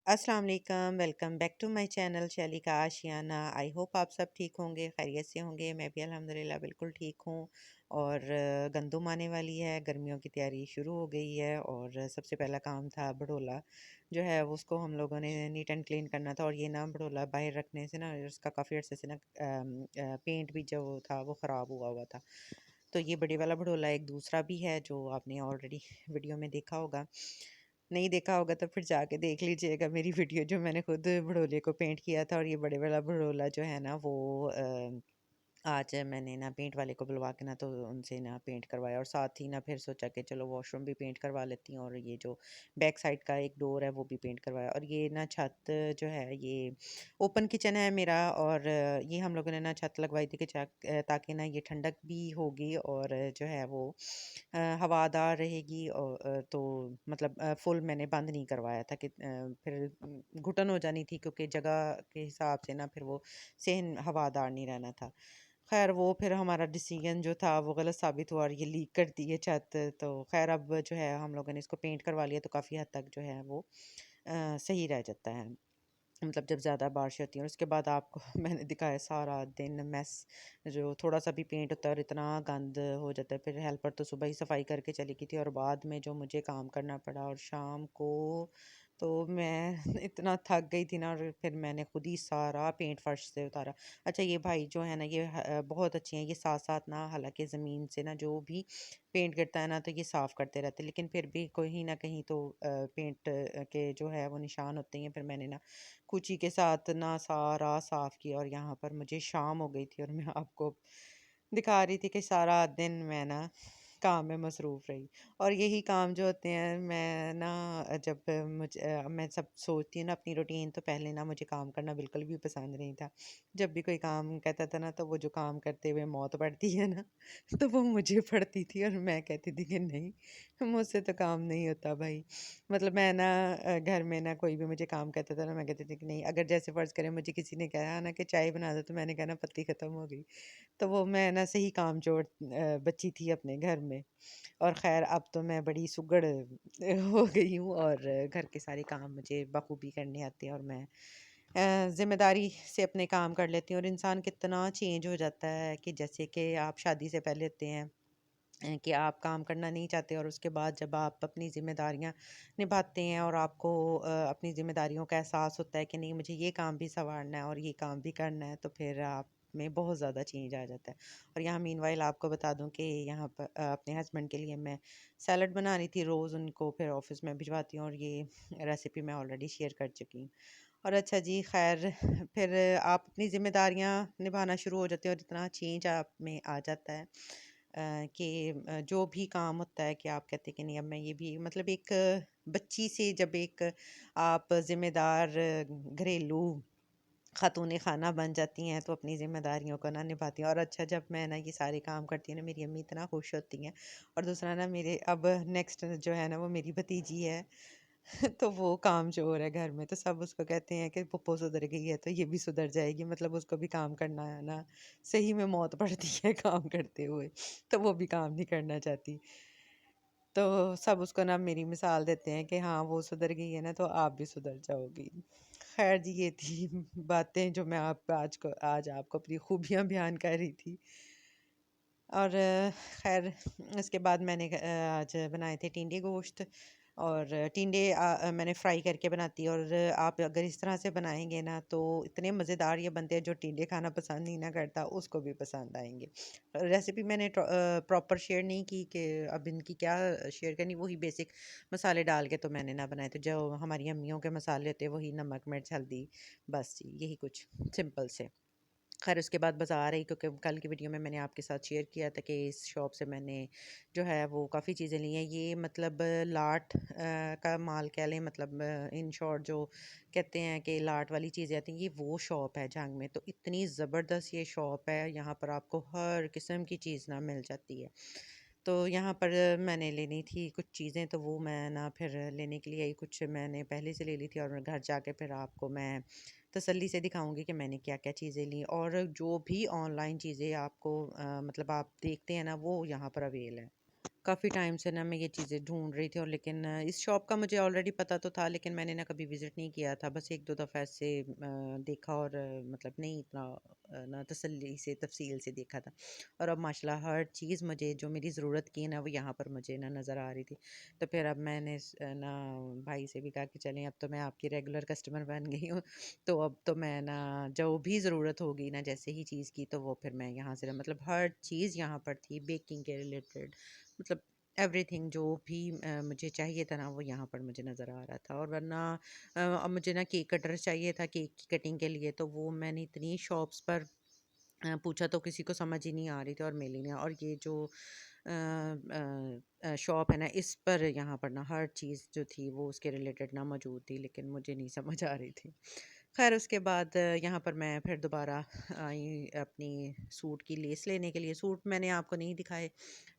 अस्सलाम वालेकुम, welcome back to my channel Shaily का आशियाना। आई होप आप सब ठीक होंगे, खैरियत से होंगे। मैं भी अल्हम्दुलिल्लाह बिल्कुल ठीक हूँ। और गंदुम आने वाली है, गर्मियों की तैयारी शुरू हो गई है और सबसे पहला काम था भड़ोला जो है वो उसको हम लोगों ने नीट एंड क्लीन करना था। और ये ना भड़ोला बाहर रखने से ना उसका काफ़ी अर्से से ना पेंट भी जो था वो ख़राब हुआ हुआ था। तो ये बड़े वाला भड़ोला एक दूसरा भी है जो आपने ऑलरेडी वीडियो में देखा होगा। नहीं देखा होगा तो फिर जाके देख लीजिएगा मेरी वीडियो जो मैंने खुद भड़ोले को पेंट किया था। और ये बड़े वाला भड़ोला जो है ना वो आज मैंने ना पेंट वाले को बुलवा के ना तो उनसे ना पेंट करवाया। और साथ ही ना फिर सोचा कि चलो वॉशरूम भी पेंट करवा लेती हूँ और ये जो बैक साइड का एक डोर है वो भी पेंट करवाया। और ये ना छत जो है ये ओपन किचन है मेरा। और ये हम लोगों ने ना छत लगवाई थी कि ताकि ना ये ठंडक भी होगी और जो है वो हवादार रहेगी। और तो मतलब फुल मैंने बंद नहीं करवाया था कि फिर घुटन हो जानी थी, क्योंकि जगह के हिसाब से ना फिर वो सेहन हवादार नहीं रहना था। खैर वो फिर हमारा डिसीजन जो था वो गलत साबित हुआ और ये लीक करती है छत। तो खैर अब जो है हम लोगों ने इसको पेंट करवा लिया तो काफ़ी हद तक जो है वो सही रह जाता है। मतलब जब ज़्यादा बारिश होती है और उसके बाद आपको मैंने दिखाया सारा दिन मैस जो थोड़ा सा भी पेंट होता है और इतना गंद हो जाता है। फिर हेल्पर तो सुबह ही सफाई करके चली गई थी और बाद में जो मुझे काम करना पड़ा और शाम को तो मैं इतना थक गई थी ना। और फिर मैंने खुद ही सारा पेंट फर्श से उतारा। अच्छा ये भाई जो है ना ये बहुत अच्छे हैं। ये साथ साथ ना हालांकि ज़मीन से ना जो भी पेंट गिरता है ना तो ये साफ़ करते रहते हैं, लेकिन फिर भी कहीं ना कहीं तो पेंट के जो है वो निशान होते हैं। फिर मैंने ना कुची के साथ ना सारा साफ़ किया और यहाँ पर मुझे शाम हो गई थी और मैं आपको दिखा रही थी कि सारा दिन मैं ना काम में मसरूफ़ रही। और यही काम जो होते हैं मैं ना जब मैं सब सोचती हूँ ना अपनी रूटीन, तो पहले ना मुझे काम करना बिल्कुल भी पसंद नहीं था। जब भी कोई काम कहता था ना तो वो जो काम करते हुए मौत पड़ती है ना तो वो मुझे पड़ती थी और मैं कहती थी कि नहीं, मुझसे तो काम नहीं होता भाई। मतलब मैं ना घर में ना कोई भी मुझे काम कहता था ना मैं कहती थी कि नहीं। अगर जैसे फ़र्ज़ करें मुझे किसी ने कहा ना कि चाय बना दो तो मैंने कहा ना पत्ती ख़त्म हो गई। तो वो मैं ना सही कामचोर बच्ची थी अपने घर में। और ख़ैर अब तो मैं बड़ी सुघड़ हो गई हूँ और घर के सारे काम मुझे बखूबी करने आते हैं और मैं ज़िम्मेदारी से अपने काम कर लेती हूँ। और इंसान कितना चेंज हो जाता है कि जैसे कि आप शादी से पहले होते हैं कि आप काम करना नहीं चाहते और उसके बाद जब आप अपनी ज़िम्मेदारियाँ निभाते हैं और आपको अपनी ज़िम्मेदारियों का एहसास होता है कि नहीं मुझे ये काम भी सँवारना है और ये काम भी करना है, तो फिर आप में बहुत ज़्यादा चेंज आ जाता है। और यहाँ मीनवाइल आपको बता दूँ कि यहाँ पर अपने हस्बैंड के लिए मैं सैलड बना रही थी। रोज़ उनको फिर ऑफ़िस में भिजवाती हूँ और ये रेसिपी मैं ऑलरेडी शेयर कर चुकी हूँ। और अच्छा जी ख़ैर फिर आप अपनी ज़िम्मेदारियाँ निभाना शुरू हो जाते हैं और इतना चेंज आप में आ जाता है कि जो भी काम होता है कि आप कहते हैं कि नहीं अब मैं ये भी मतलब एक बच्ची से जब एक आप ज़िम्मेदार घरेलू खातून खाना बन जाती हैं तो अपनी ज़िम्मेदारियों को ना निभाती हैं। और अच्छा जब मैं ना ये सारे काम करती हूँ ना मेरी अम्मी इतना खुश होती हैं। और दूसरा ना मेरे अब नेक्स्ट जो है ना वो मेरी भतीजी है तो वो कामचोर है घर में। तो सब उसको कहते हैं कि पुप्पो सुधर गई है तो ये भी सुधर जाएगी। मतलब उसको भी काम करना है ना, सही में मौत पड़ती है काम करते हुए, तो वो भी काम नहीं करना चाहती। तो सब उसको ना मेरी मिसाल देते हैं कि हाँ वो सुधर गई है ना तो आप भी सुधर जाओगी। खैर जी ये थी बातें जो मैं आप आज आपको अपनी खूबियाँ बयान कर रही थी। और खैर उसके बाद मैंने आज बनाए थे टिंडे गोश्त। और टिंडे मैंने फ्राई करके बनाती है। और आप अगर इस तरह से बनाएंगे ना तो इतने मज़ेदार ये बनते हैं, जो टिंडे खाना पसंद नहीं ना करता उसको भी पसंद आएंगे। रेसिपी मैंने प्रॉपर शेयर नहीं की कि अब इनकी क्या शेयर करनी, वही बेसिक मसाले डाल के तो मैंने ना बनाए थे जो हमारी अम्मियों के मसाले होते हैं, वही नमक मिर्च हल्दी, बस जी यही कुछ सिंपल से। खैर उसके बाद बाज़ार आई, क्योंकि कल की वीडियो में मैंने आपके साथ शेयर किया था कि इस शॉप से मैंने जो है वो काफ़ी चीज़ें ली हैं। ये मतलब लाट का माल कह लें, मतलब इन शॉर्ट जो कहते हैं कि लाट वाली चीज़ें आती हैं, ये वो शॉप है जंग में। तो इतनी ज़बरदस्त ये शॉप है, यहाँ पर आपको हर किस्म की चीज़ ना मिल जाती है। तो यहाँ पर मैंने लेनी थी कुछ चीज़ें, तो वो मैं ना फिर लेने के लिए आई। कुछ मैंने पहले से ले ली थी और घर जाके फिर आपको मैं तसल्ली से दिखाऊंगी कि मैंने क्या-क्या चीज़ें ली। और जो भी ऑनलाइन चीज़ें आपको मतलब आप देखते हैं ना वो यहाँ पर अवेल है। काफ़ी टाइम से ना मैं ये चीज़ें ढूँढ रही थी, और लेकिन इस शॉप का मुझे ऑलरेडी पता तो था, लेकिन मैंने ना कभी विज़िट नहीं किया था। बस 1-2 दफ़ा ऐसे देखा, और मतलब नहीं इतना ना तसल्ली से तफ़सील से देखा था। और अब माशाल्लाह हर चीज़ मुझे जो मेरी ज़रूरत की है ना, वो यहाँ पर मुझे ना नज़र आ रही थी। तो फिर अब मैंने ना भाई से भी कहा कि चलें, अब तो मैं आपकी रेगुलर कस्टमर बन गई हूँ। तो अब तो मैं ना जो भी ज़रूरत होगी ना जैसे ही चीज़ की, तो वो फिर मैं यहाँ से मतलब हर चीज़ यहाँ पर थी, बेकिंग के रिलेटेड, मतलब एवरीथिंग जो भी मुझे चाहिए था ना, वो यहाँ पर मुझे नज़र आ रहा था। और वरना अब मुझे ना केक कटर चाहिए था केक की कटिंग के लिए, तो वो मैंने इतनी शॉप्स पर पूछा, तो किसी को समझ ही नहीं आ रही थी और मिल ही नहीं। और ये जो शॉप है ना, इस पर यहाँ पर ना हर चीज़ जो थी वो उसके रिलेटेड ना मौजूद थी, लेकिन मुझे नहीं समझ आ रही थी। खैर उसके बाद यहाँ पर मैं फिर दोबारा आई अपनी सूट की लेस लेने के लिए। सूट मैंने आपको नहीं दिखाए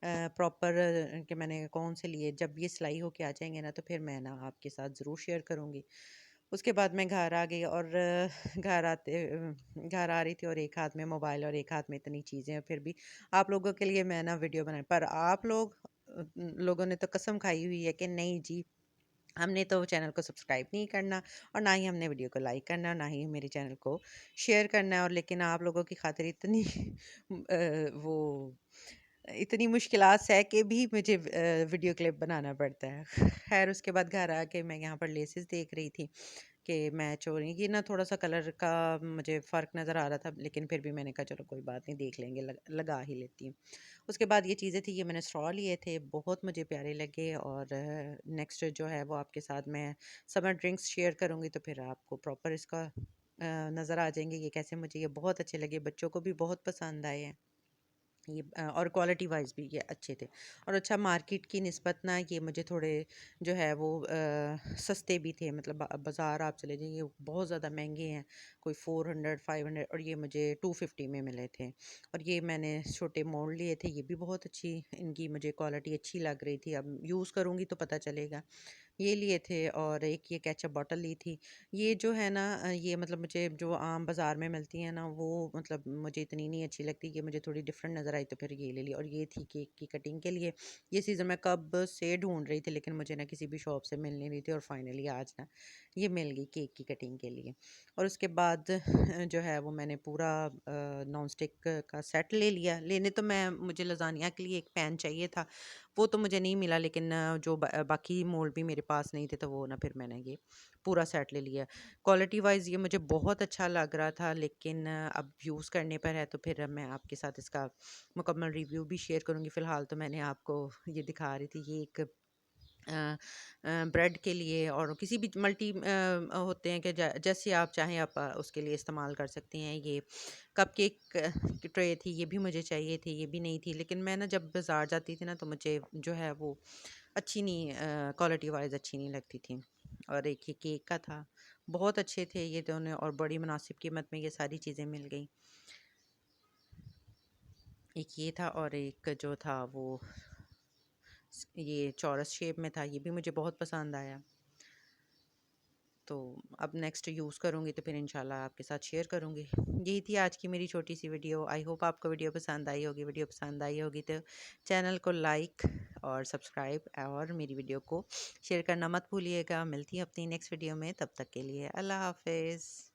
प्रॉपर कि मैंने कौन से लिए। जब ये सिलाई होके आ जाएंगे ना, तो फिर मैं ना आपके साथ ज़रूर शेयर करूँगी। उसके बाद मैं घर आ गई, और घर आ रही थी, और एक हाथ में मोबाइल और एक हाथ में इतनी चीज़ें, और फिर भी आप लोगों के लिए मैं ना वीडियो बनाई। पर आप लोगों ने तो कसम खाई हुई है कि नहीं जी, हमने तो चैनल को सब्सक्राइब नहीं करना, और ना ही हमने वीडियो को लाइक करना, और ना ही मेरे चैनल को शेयर करना है। और लेकिन आप लोगों की खातिर इतनी वो इतनी मुश्किलात सह के भी मुझे वीडियो क्लिप बनाना पड़ता है। खैर उसके बाद घर आके मैं यहाँ पर लेसेस देख रही थी कि मैच हो रही, ये ना थोड़ा-सा कलर का मुझे फ़र्क नज़र आ रहा था, लेकिन फिर भी मैंने कहा चलो कोई बात नहीं, देख लेंगे, लगा ही लेती हूँ। उसके बाद ये चीज़ें थी, ये मैंने स्ट्रॉ लिए थे, बहुत मुझे प्यारे लगे। और नेक्स्ट जो है वो आपके साथ मैं समर ड्रिंक्स शेयर करूँगी, तो फिर आपको प्रॉपर इसका नज़र आ जाएँगे ये कैसे मुझे ये बहुत अच्छे लगे, बच्चों को भी बहुत पसंद आए हैं। ये और क्वालिटी वाइज़ भी ये अच्छे थे। और अच्छा, मार्केट की निस्बत ना ये मुझे थोड़े जो है वो सस्ते भी थे। मतलब बाज़ार आप चले जाइए, बहुत ज़्यादा महंगे हैं, कोई 400 500, और ये मुझे 250 में मिले थे। और ये मैंने छोटे मोल्ड लिए थे, ये भी बहुत अच्छी इनकी मुझे क्वालिटी अच्छी लग रही थी। अब यूज़ करूँगी तो पता चलेगा। ये लिए थे, और एक ये केचअप बॉटल ली थी। ये जो है ना ये मतलब मुझे जो आम बाज़ार में मिलती हैं ना, वो मतलब मुझे इतनी नहीं अच्छी लगती, ये मुझे थोड़ी डिफरेंट नज़र आई, तो फिर ये ले ली। और ये थी केक की कटिंग के लिए। ये सीज़न मैं कब से ढूँढ रही थी, लेकिन मुझे ना किसी भी शॉप से मिल नहीं रही थी, और फाइनली आज ना ये मिल गई केक की कटिंग के लिए। और उसके बाद जो है वो मैंने पूरा नॉन स्टिक का सेट ले लिया। लेने तो मैं मुझे लज़ानिया के लिए एक पैन चाहिए था, वो तो मुझे नहीं मिला, लेकिन जो बाकी मोल्ड भी मेरे पास नहीं थे, तो वो ना फिर मैंने ये पूरा सेट ले लिया। क्वालिटी वाइज़ ये मुझे बहुत अच्छा लग रहा था, लेकिन अब यूज़ करने पर है, तो फिर अब मैं आपके साथ इसका मुकम्मल रिव्यू भी शेयर करूँगी। फ़िलहाल तो मैंने आपको ये दिखा रही थी, ये एक ब्रेड के लिए, और किसी भी मल्टी होते हैं कि जैसे आप चाहें आप उसके लिए इस्तेमाल कर सकते हैं। ये कपकेक की ट्रे थी, ये भी मुझे चाहिए थी, ये भी नहीं थी, लेकिन मैं ना जब बाज़ार जाती थी ना, तो मुझे जो है वो अच्छी नहीं, क्वालिटी वाइज़ अच्छी नहीं लगती थी। और एक ये केक का था, बहुत अच्छे थे ये दोनों, और बड़ी मुनासिब कीमत में ये सारी चीज़ें मिल गई। एक ये था, और एक जो था वो ये चौरस शेप में था, ये भी मुझे बहुत पसंद आया। तो अब नेक्स्ट यूज़ करूँगी, तो फिर इंशाल्लाह आपके साथ शेयर करूँगी। यही थी आज की मेरी छोटी सी वीडियो। आई होप आपको वीडियो पसंद आई होगी। वीडियो पसंद आई होगी तो चैनल को लाइक और सब्सक्राइब, और मेरी वीडियो को शेयर करना मत भूलिएगा। मिलती है अपनी नेक्स्ट वीडियो में, तब तक के लिए अल्लाह हाफ़िज़।